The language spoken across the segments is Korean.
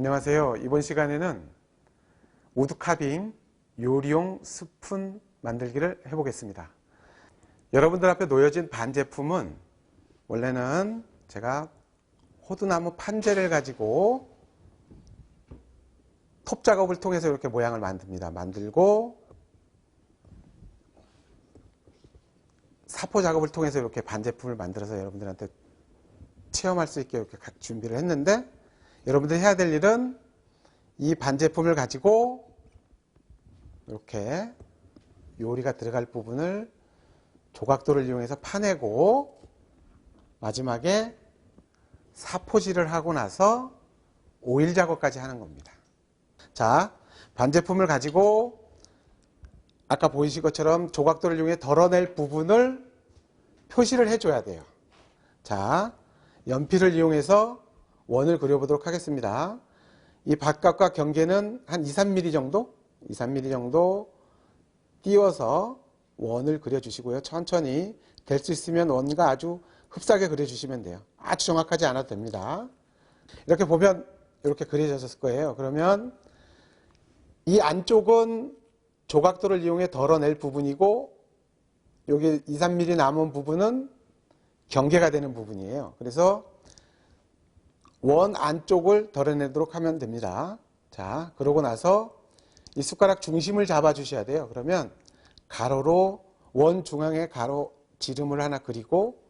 안녕하세요. 이번 시간에는 우드 카빙 요리용 스푼 만들기를 해보겠습니다. 여러분들 앞에 놓여진 반제품은 원래는 제가 호두나무 판재를 가지고 톱 작업을 통해서 이렇게 모양을 만들고 사포 작업을 통해서 이렇게 반제품을 만들어서 여러분들한테 체험할 수 있게 이렇게 준비를 했는데, 여러분들이 해야 될 일은 이 반제품을 가지고 이렇게 요리가 들어갈 부분을 조각도를 이용해서 파내고 마지막에 사포질을 하고 나서 오일 작업까지 하는 겁니다. 자, 반제품을 가지고 아까 보이신 것처럼 조각도를 이용해 덜어낼 부분을 표시를 해줘야 돼요. 자, 연필을 이용해서 원을 그려보도록 하겠습니다. 이 바깥과 경계는 한 2-3mm 정도 띄워서 원을 그려주시고요. 천천히 될 수 있으면 원과 아주 흡사하게 그려주시면 돼요. 아주 정확하지 않아도 됩니다. 이렇게 보면 이렇게 그려졌을 거예요. 그러면 이 안쪽은 조각도를 이용해 덜어낼 부분이고, 여기 2-3mm 남은 부분은 경계가 되는 부분이에요. 그래서 원 안쪽을 덜어내도록 하면 됩니다. 자, 그러고 나서 이 숟가락 중심을 잡아 주셔야 돼요. 그러면 가로로 원 중앙에 가로 지름을 하나 그리고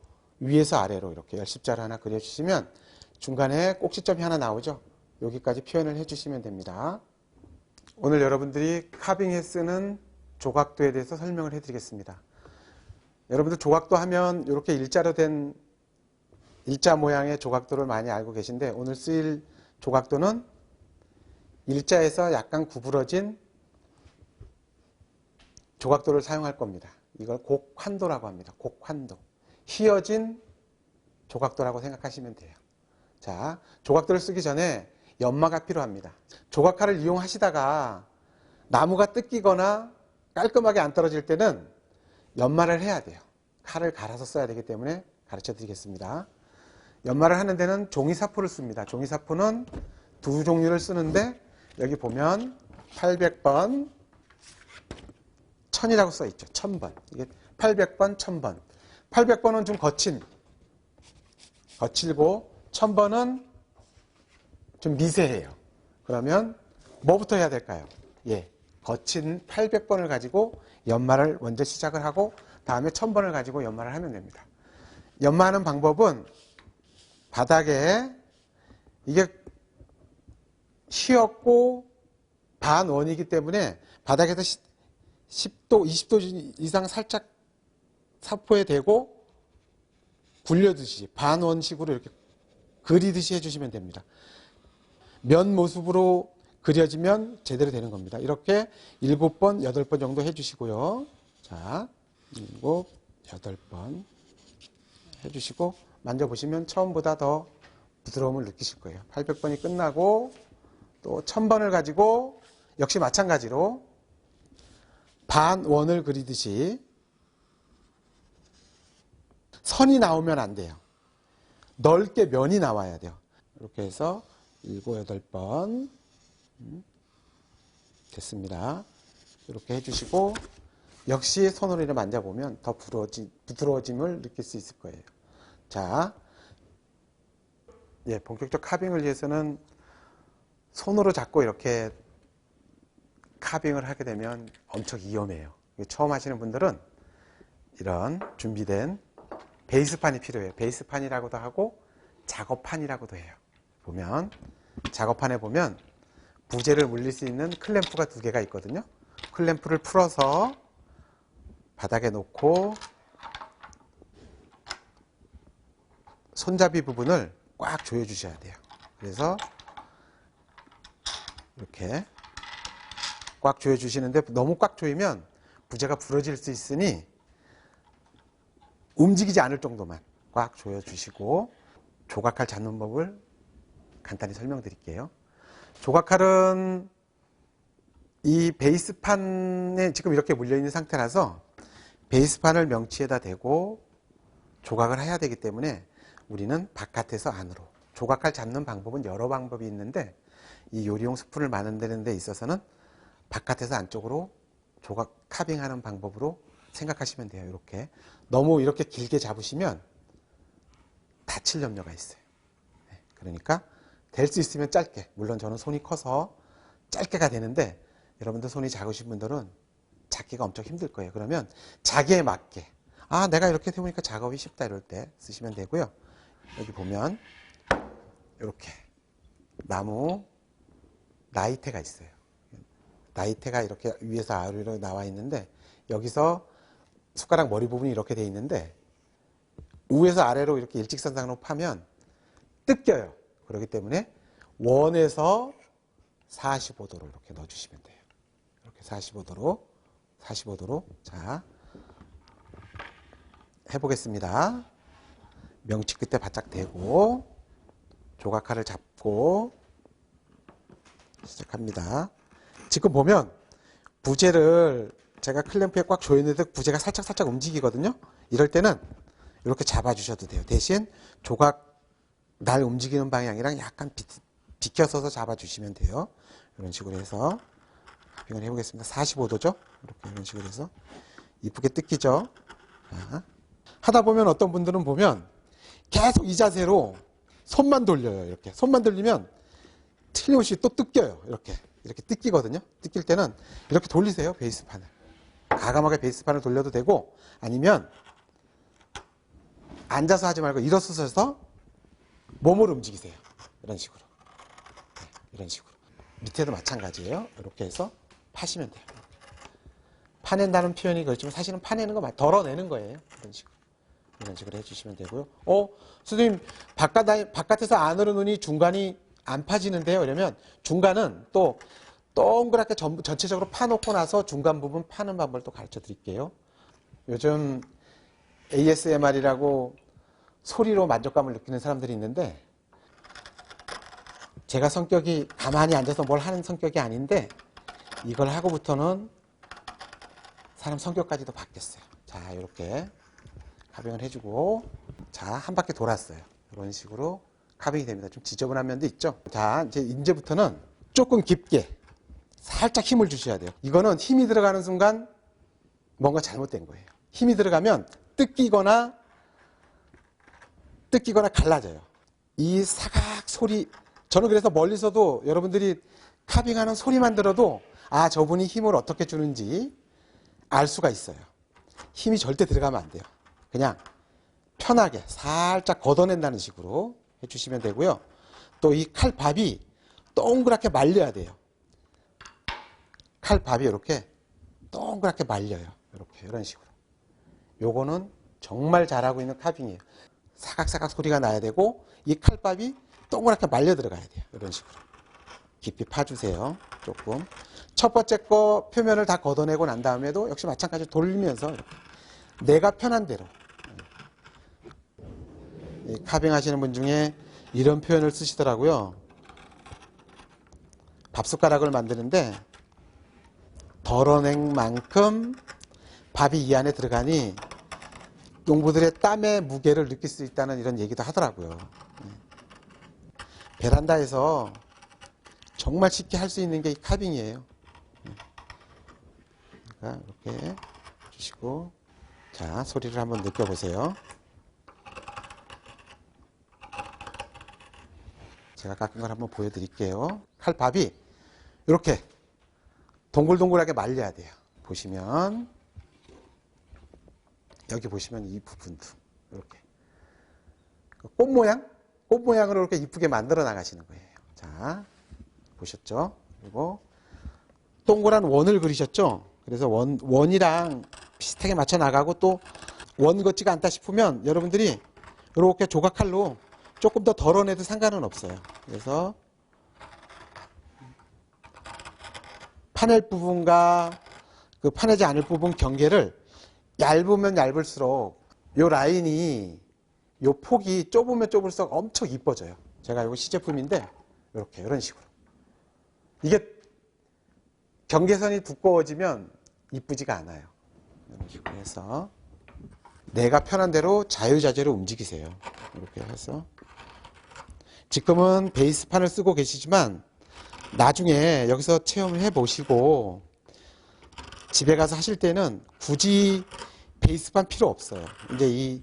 위에서 아래로 이렇게 열십자를 하나 그려주시면 중간에 꼭지점이 하나 나오죠. 여기까지 표현을 해주시면 됩니다. 오늘 여러분들이 카빙에 쓰는 조각도에 대해서 설명을 해드리겠습니다. 여러분들 조각도 하면 이렇게 일자로 된 일자 모양의 조각도를 많이 알고 계신데, 오늘 쓰일 조각도는 일자에서 약간 구부러진 조각도를 사용할 겁니다. 이걸 곡환도라고 합니다. 곡환도. 휘어진 조각도라고 생각하시면 돼요. 자, 조각도를 쓰기 전에 연마가 필요합니다. 조각칼을 이용하시다가 나무가 뜯기거나 깔끔하게 안 떨어질 때는 연마를 해야 돼요. 칼을 갈아서 써야 되기 때문에 가르쳐 드리겠습니다. 연마를 하는 데는 종이사포를 씁니다. 종이사포는 두 종류를 쓰는데, 여기 보면 800번, 1000이라고 써 있죠. 1000번. 이게 800번, 1000번. 800번은 좀 거칠고 1000번은 좀 미세해요. 그러면 뭐부터 해야 될까요? 거친 800번을 가지고 연마를 먼저 시작을 하고 다음에 1000번을 가지고 연마를 하면 됩니다. 연마하는 방법은 바닥에 이게 휘었고 반원이기 때문에 바닥에서 10도, 20도 이상 살짝 사포에 대고 굴려듯이 반원식으로 이렇게 그리듯이 해주시면 됩니다. 면 모습으로 그려지면 제대로 되는 겁니다. 이렇게 7번, 8번 정도 해주시고요. 자, 7, 8번 해주시고 만져보시면 처음보다 더 부드러움을 느끼실 거예요. 800번이 끝나고 또 1000번을 가지고 역시 마찬가지로 반원을 그리듯이 선이 나오면 안 돼요. 넓게 면이 나와야 돼요. 이렇게 해서 7, 8번 됐습니다. 이렇게 해주시고 역시 손으로 이렇게 만져보면 더 부드러워짐을 느낄 수 있을 거예요. 자, 본격적 카빙을 위해서는 손으로 잡고 이렇게 카빙을 하게 되면 엄청 위험해요. 처음 하시는 분들은 이런 준비된 베이스판이 필요해요. 베이스판이라고도 하고 작업판이라고도 해요. 보면 작업판에 보면 부재를 물릴 수 있는 클램프가 2개가 있거든요. 클램프를 풀어서 바닥에 놓고 손잡이 부분을 꽉 조여 주셔야 돼요. 그래서 이렇게 꽉 조여 주시는데, 너무 꽉 조이면 부재가 부러질 수 있으니 움직이지 않을 정도만 꽉 조여 주시고, 조각칼 잡는 법을 간단히 설명드릴게요. 조각칼은 이 베이스판에 지금 이렇게 물려있는 상태라서 베이스판을 명치에다 대고 조각을 해야 되기 때문에 우리는 바깥에서 안으로, 조각칼 잡는 방법은 여러 방법이 있는데 이 요리용 스푼을 만드는 데 있어서는 바깥에서 안쪽으로 조각 카빙하는 방법으로 생각하시면 돼요. 이렇게 너무 이렇게 길게 잡으시면 다칠 염려가 있어요. 그러니까 될 수 있으면 짧게, 물론 저는 손이 커서 짧게가 되는데 여러분들 손이 작으신 분들은 작기가 엄청 힘들 거예요. 그러면 자기에 맞게, 아 내가 이렇게 해보니까 작업이 쉽다 이럴 때 쓰시면 되고요. 여기 보면 이렇게 나무 나이테가 있어요. 나이테가 이렇게 위에서 아래로 나와 있는데 여기서 숟가락 머리 부분이 이렇게 돼 있는데 위에서 아래로 이렇게 일직선상으로 파면 뜯겨요. 그렇기 때문에 원에서 45도로 이렇게 넣어주시면 돼요. 이렇게 45도로 자 해보겠습니다. 명치 끝에 바짝 대고 조각칼을 잡고 시작합니다. 지금 보면 부재를 제가 클램프에 꽉 조였는데 부재가 살짝 움직이거든요. 이럴 때는 이렇게 잡아주셔도 돼요. 대신 조각 날 움직이는 방향이랑 약간 비켜서서 잡아주시면 돼요. 이런 식으로 해서 카빙을 해보겠습니다. 45도죠? 이렇게 이런 식으로 해서 이쁘게 뜯기죠? 자, 하다 보면 어떤 분들은 보면 계속 이 자세로 손만 돌려요. 이렇게 손만 돌리면 틀림없이 또 뜯겨요. 이렇게 뜯기거든요. 뜯길 때는 이렇게 돌리세요. 베이스판을 과감하게 베이스판을 돌려도 되고 아니면 앉아서 하지 말고 일어서서 몸을 움직이세요. 이런 식으로. 네, 이런 식으로. 밑에도 마찬가지예요. 이렇게 해서 파시면 돼요. 파낸다는 표현이 그렇지만 사실은 파내는 거 덜어내는 거예요. 이런 식으로 해주시면 되고요. 선생님 바깥에서 안으로 눈이 중간이 안 파지는데요. 이러면 중간은 또 동그랗게 전체적으로 파놓고 나서 중간 부분 파는 방법을 또 가르쳐 드릴게요. 요즘 ASMR이라고 소리로 만족감을 느끼는 사람들이 있는데 제가 성격이 가만히 앉아서 뭘 하는 성격이 아닌데 이걸 하고부터는 사람 성격까지도 바뀌었어요. 자, 이렇게 카빙을 해주고 자, 한 바퀴 돌았어요. 이런 식으로 카빙이 됩니다. 좀 지저분한 면도 있죠. 자, 이제부터는 조금 깊게 살짝 힘을 주셔야 돼요. 이거는 힘이 들어가는 순간 뭔가 잘못된 거예요. 힘이 들어가면 뜯기거나 갈라져요. 이 사각 소리, 저는 그래서 멀리서도 여러분들이 카빙하는 소리만 들어도 아, 저분이 힘을 어떻게 주는지 알 수가 있어요. 힘이 절대 들어가면 안 돼요. 그냥 편하게 살짝 걷어낸다는 식으로 해주시면 되고요. 또 이 칼밥이 동그랗게 말려야 돼요. 칼밥이 이렇게 동그랗게 말려요. 이런 식으로. 요거는 정말 잘하고 있는 카빙이에요. 사각사각 소리가 나야 되고 이 칼밥이 동그랗게 말려 들어가야 돼요. 이런 식으로 깊이 파주세요. 조금 첫 번째 거 표면을 다 걷어내고 난 다음에도 역시 마찬가지로 돌리면서 이렇게 내가 편한 대로. 카빙 하시는 분 중에 이런 표현을 쓰시더라고요. 밥숟가락을 만드는데 덜어낸 만큼 밥이 이 안에 들어가니 농부들의 땀의 무게를 느낄 수 있다는 이런 얘기도 하더라고요. 베란다에서 정말 쉽게 할 수 있는 게 이 카빙이에요. 그러니까 이렇게 주시고 자, 소리를 한번 느껴보세요. 제가 깎은 걸 한번 보여드릴게요. 칼밥이 이렇게 동글동글하게 말려야 돼요. 보시면 여기 보시면 이 부분도 이렇게 꽃 모양으로 이렇게 이쁘게 만들어 나가시는 거예요. 자, 보셨죠? 그리고 동그란 원을 그리셨죠? 그래서 원이랑 비슷하게 맞춰 나가고 또 원 같지가 않다 싶으면 여러분들이 이렇게 조각칼로 조금 더 덜어내도 상관은 없어요. 그래서 파낼 부분과 그 파내지 않을 부분 경계를 얇으면 얇을수록 요 라인이 요 폭이 좁으면 좁을수록 엄청 이뻐져요. 제가 이거 시제품인데 이렇게 이런 식으로 이게 경계선이 두꺼워지면 이쁘지가 않아요. 이런 식으로 해서 내가 편한 대로 자유자재로 움직이세요. 이렇게 해서 지금은 베이스판을 쓰고 계시지만 나중에 여기서 체험을 해 보시고 집에 가서 하실 때는 굳이 베이스판 필요 없어요. 이제 이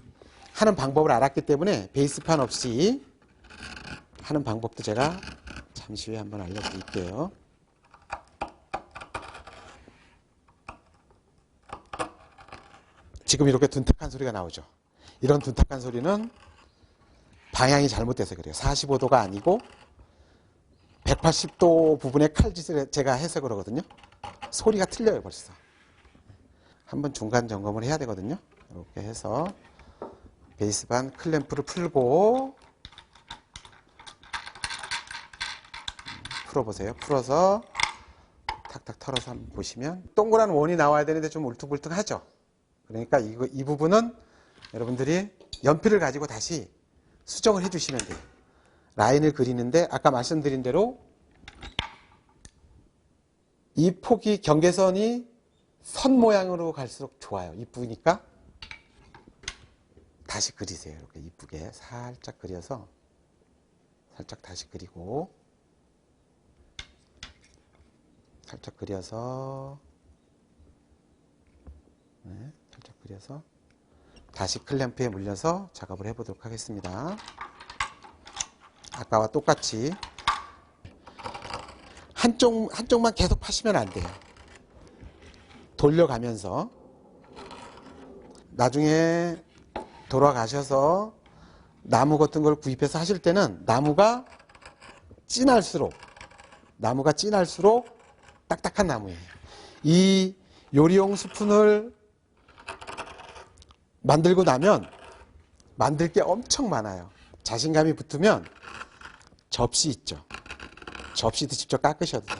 하는 방법을 알았기 때문에 베이스판 없이 하는 방법도 제가 잠시 후에 한번 알려드릴게요. 지금 이렇게 둔탁한 소리가 나오죠. 이런 둔탁한 소리는 방향이 잘못돼서 그래요. 45도가 아니고 180도 부분에 칼짓을 제가 해서 그러거든요. 소리가 틀려요 벌써. 한번 중간 점검을 해야 되거든요. 이렇게 해서 베이스반 클램프를 풀고 풀어보세요. 풀어서 탁탁 털어서 한번 보시면 동그란 원이 나와야 되는데 좀 울퉁불퉁하죠. 그러니까 이 부분은 여러분들이 연필을 가지고 다시 수정을 해주시면 돼요. 라인을 그리는데 아까 말씀드린 대로 이 폭이 경계선이 선 모양으로 갈수록 좋아요. 이쁘니까 다시 그리세요. 이렇게 이쁘게 살짝 그려서 살짝 다시 그리고 살짝 그려서 네, 살짝 그려서 다시 클램프에 물려서 작업을 해보도록 하겠습니다. 아까와 똑같이 한쪽만 계속 파시면 안 돼요. 돌려가면서 나중에 돌아가셔서 나무 같은 걸 구입해서 하실 때는 나무가 진할수록 딱딱한 나무예요. 이 요리용 스푼을 만들고 나면 만들 게 엄청 많아요. 자신감이 붙으면 접시 있죠. 접시도 직접 깎으셔도 돼요.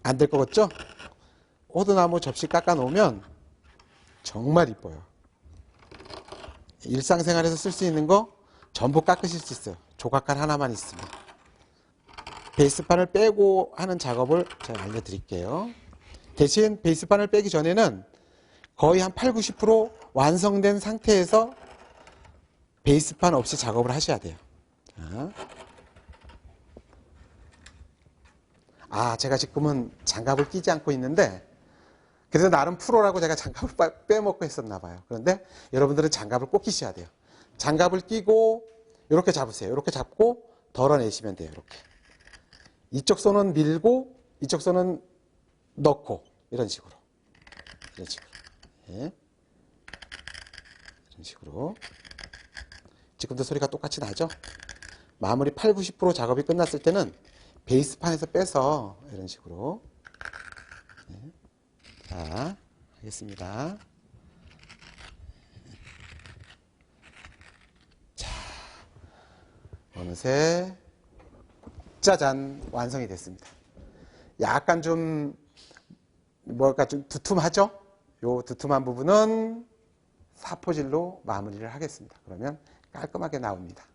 안 될 것 같죠? 호두나무 접시 깎아 놓으면 정말 이뻐요. 일상생활에서 쓸 수 있는 거 전부 깎으실 수 있어요. 조각칼 하나만 있으면. 베이스판을 빼고 하는 작업을 제가 알려드릴게요. 대신 베이스판을 빼기 전에는 거의 한 8, 90% 완성된 상태에서 베이스판 없이 작업을 하셔야 돼요. 제가 지금은 장갑을 끼지 않고 있는데 그래서 나름 프로라고 제가 장갑을 빼먹고 했었나 봐요. 그런데 여러분들은 장갑을 꼭 끼셔야 돼요. 장갑을 끼고 이렇게 잡으세요. 이렇게 잡고 덜어내시면 돼요. 이렇게. 이쪽 손은 밀고 이쪽 손은 넣고 이런 식으로. 이런 식으로. 예. 이런 식으로. 지금도 소리가 똑같이 나죠? 마무리 8, 90% 작업이 끝났을 때는 베이스판에서 빼서 이런 식으로. 네. 자, 하겠습니다. 자, 어느새 짜잔 완성이 됐습니다. 약간 좀 좀 두툼하죠? 요 두툼한 부분은 사포질로 마무리를 하겠습니다. 그러면 깔끔하게 나옵니다.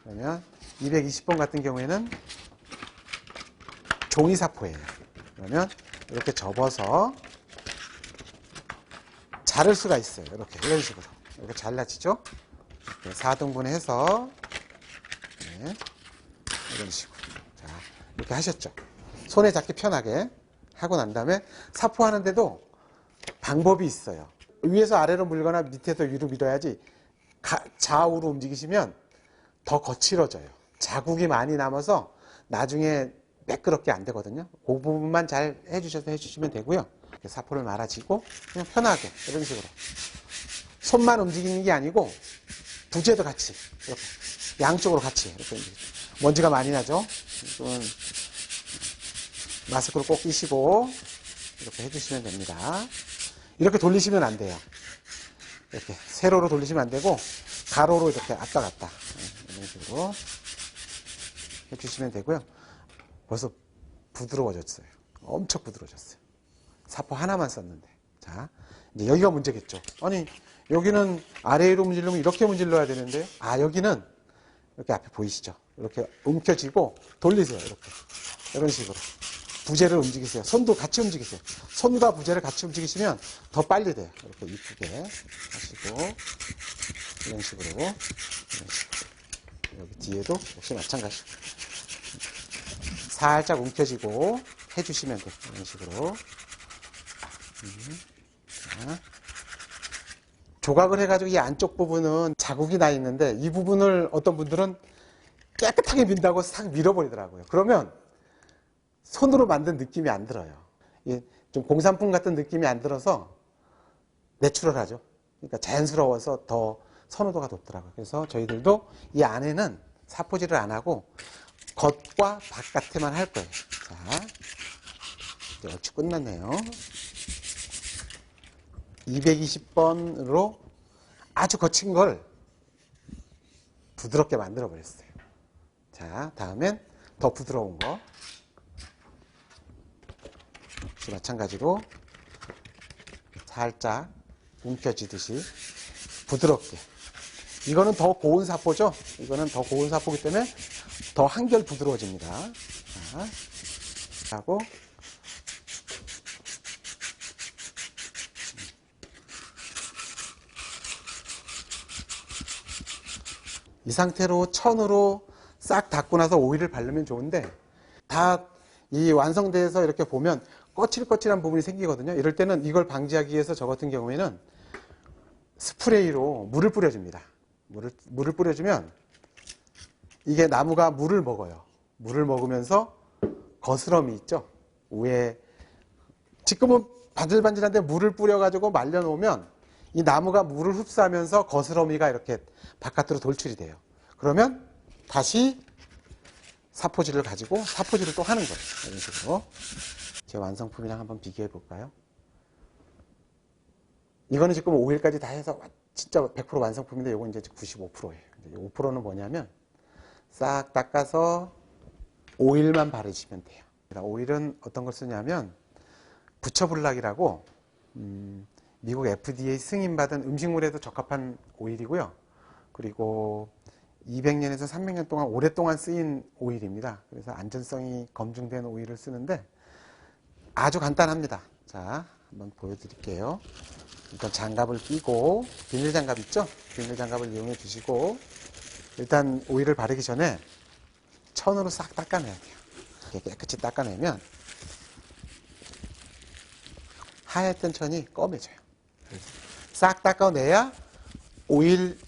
그러면 220번 같은 경우에는 종이 사포예요. 그러면 이렇게 접어서 자를 수가 있어요. 이렇게 이런 식으로 이렇게 잘라지죠. 이렇게 4등분 해서 네, 이런 식으로 자 이렇게 하셨죠. 손에 잡기 편하게 하고 난 다음에 사포하는데도 방법이 있어요. 위에서 아래로 물거나 밑에서 위로 밀어야지 좌우로 움직이시면 더 거칠어져요. 자국이 많이 남아서 나중에 매끄럽게 안 되거든요. 그 부분만 잘 해주시면 되고요. 이렇게 사포를 말아지고 그냥 편하게 이런 식으로 손만 움직이는 게 아니고 부재도 같이 이렇게 양쪽으로 같이 이렇게 먼지가 많이 나죠. 마스크를 꼭 끼시고 이렇게 해주시면 됩니다. 이렇게 돌리시면 안 돼요. 이렇게 세로로 돌리시면 안 되고 가로로 이렇게 왔다 갔다 이런 식으로 해주시면 되고요. 벌써 부드러워졌어요. 엄청 부드러워졌어요. 사포 하나만 썼는데. 자, 이제 여기가 문제겠죠. 아니, 여기는 아래로 문지르면 이렇게 문질러야 되는데, 여기는 이렇게 앞에 보이시죠? 이렇게 움켜쥐고 돌리세요. 이렇게. 이런 식으로. 부재를 움직이세요. 손도 같이 움직이세요. 손과 부재를 같이 움직이시면 더 빨리 돼요. 이렇게 이쁘게 하시고, 이런 식으로. 이런 식으로. 여기 뒤에도 역시 마찬가지. 살짝 움켜쥐고 해주시면 돼요. 이런 식으로. 자. 조각을 해가지고 이 안쪽 부분은 자국이 나 있는데 이 부분을 어떤 분들은 깨끗하게 민다고 싹 밀어버리더라고요. 그러면 손으로 만든 느낌이 안 들어요. 좀 공산품 같은 느낌이 안 들어서 내추럴하죠. 그러니까 자연스러워서 더 선호도가 높더라고요. 그래서 저희들도 이 안에는 사포질을 안 하고 겉과 바깥에만 할 거예요. 자, 이제 얼추 끝났네요. 220번으로 아주 거친 걸 부드럽게 만들어 버렸어요. 자, 다음엔 더 부드러운 거. 역시 마찬가지로 살짝 움켜쥐듯이 부드럽게. 이거는 더 고운 사포죠? 이거는 더 고운 사포이기 때문에 더 한결 부드러워집니다. 자, 하고 이 상태로 천으로 싹 닦고 나서 오일을 바르면 좋은데 다 이 완성돼서 이렇게 보면 거칠거칠한 부분이 생기거든요. 이럴 때는 이걸 방지하기 위해서 저 같은 경우에는 스프레이로 물을 뿌려줍니다. 물을 뿌려주면 이게 나무가 물을 먹어요. 물을 먹으면서 거스럼이 있죠. 위에 지금은 반질반질한데 물을 뿌려가지고 말려놓으면 이 나무가 물을 흡수하면서 거스러미가 이렇게 바깥으로 돌출이 돼요. 그러면 다시 사포질을 가지고 사포질을 또 하는 거예요. 이런 식으로. 제 완성품이랑 한번 비교해 볼까요? 이거는 지금 5일까지 다 해서 진짜 100% 완성품인데 이건 이제 95%예요. 5%는 뭐냐면 싹 닦아서 오일만 바르시면 돼요. 오일은 어떤 걸 쓰냐면 부처블락이라고 미국 FDA 승인받은 음식물에도 적합한 오일이고요. 그리고 200년에서 300년 동안 오랫동안 쓰인 오일입니다. 그래서 안전성이 검증된 오일을 쓰는데 아주 간단합니다. 자, 한번 보여드릴게요. 일단 장갑을 끼고 비닐 장갑 있죠? 비닐 장갑을 이용해 주시고 일단 오일을 바르기 전에 천으로 싹 닦아내야 돼요. 이렇게 깨끗이 닦아내면 하얗던 천이 검해져요. 싹 닦아내야 오일도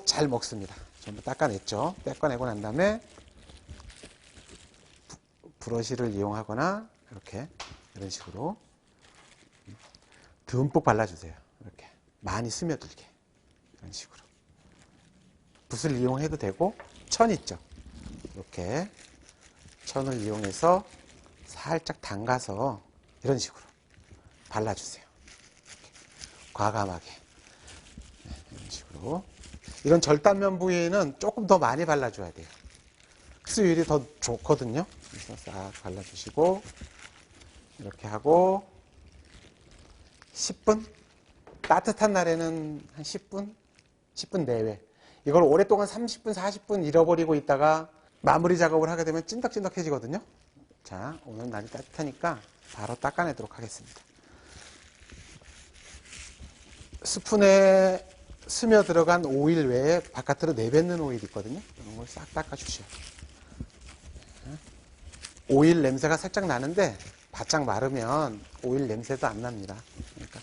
잘 먹습니다. 전부 닦아냈죠. 닦아내고 난 다음에 브러쉬를 이용하거나 이렇게 이런 식으로 듬뿍 발라주세요. 이렇게 많이 스며들게 이런 식으로 붓을 이용해도 되고 천 있죠. 이렇게 천을 이용해서 살짝 담가서 이런 식으로 발라주세요. 과감하게 이런 식으로. 이런 절단면 부위에는 조금 더 많이 발라줘야 돼요. 흡수율이 더 좋거든요. 그래서 싹 발라주시고 이렇게 하고 10분? 따뜻한 날에는 한 10분? 10분 내외. 이걸 오랫동안 30분, 40분 잃어버리고 있다가 마무리 작업을 하게 되면 찐덕찐덕해지거든요. 자, 오늘 날이 따뜻하니까 바로 닦아내도록 하겠습니다. 스푼에 스며 들어간 오일 외에 바깥으로 내뱉는 오일이 있거든요. 이런 걸 싹 닦아주셔야 돼요. 오일 냄새가 살짝 나는데 바짝 마르면 오일 냄새도 안 납니다. 그러니까.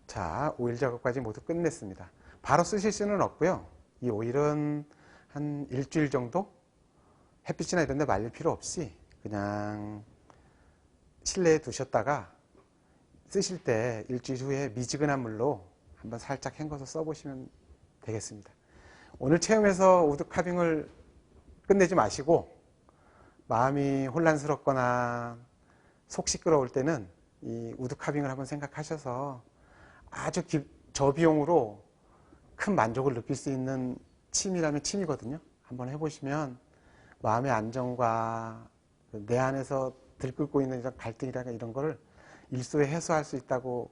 자, 오일 작업까지 모두 끝냈습니다. 바로 쓰실 수는 없고요. 이 오일은 한 일주일 정도 햇빛이나 이런 데 말릴 필요 없이 그냥 실내에 두셨다가 쓰실 때 일주일 후에 미지근한 물로 한번 살짝 헹궈서 써보시면 되겠습니다. 오늘 체험에서 우드 카빙을 끝내지 마시고 마음이 혼란스럽거나 속 시끄러울 때는 이 우드 카빙을 한번 생각하셔서 아주 저비용으로 큰 만족을 느낄 수 있는 취미라면 취미거든요. 한번 해보시면 마음의 안정과 내 안에서 들끓고 있는 이런 갈등이라든가 이런 거를 일소에 해소할 수 있다고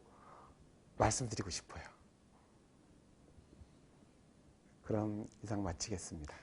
말씀드리고 싶어요. 그럼 이상 마치겠습니다.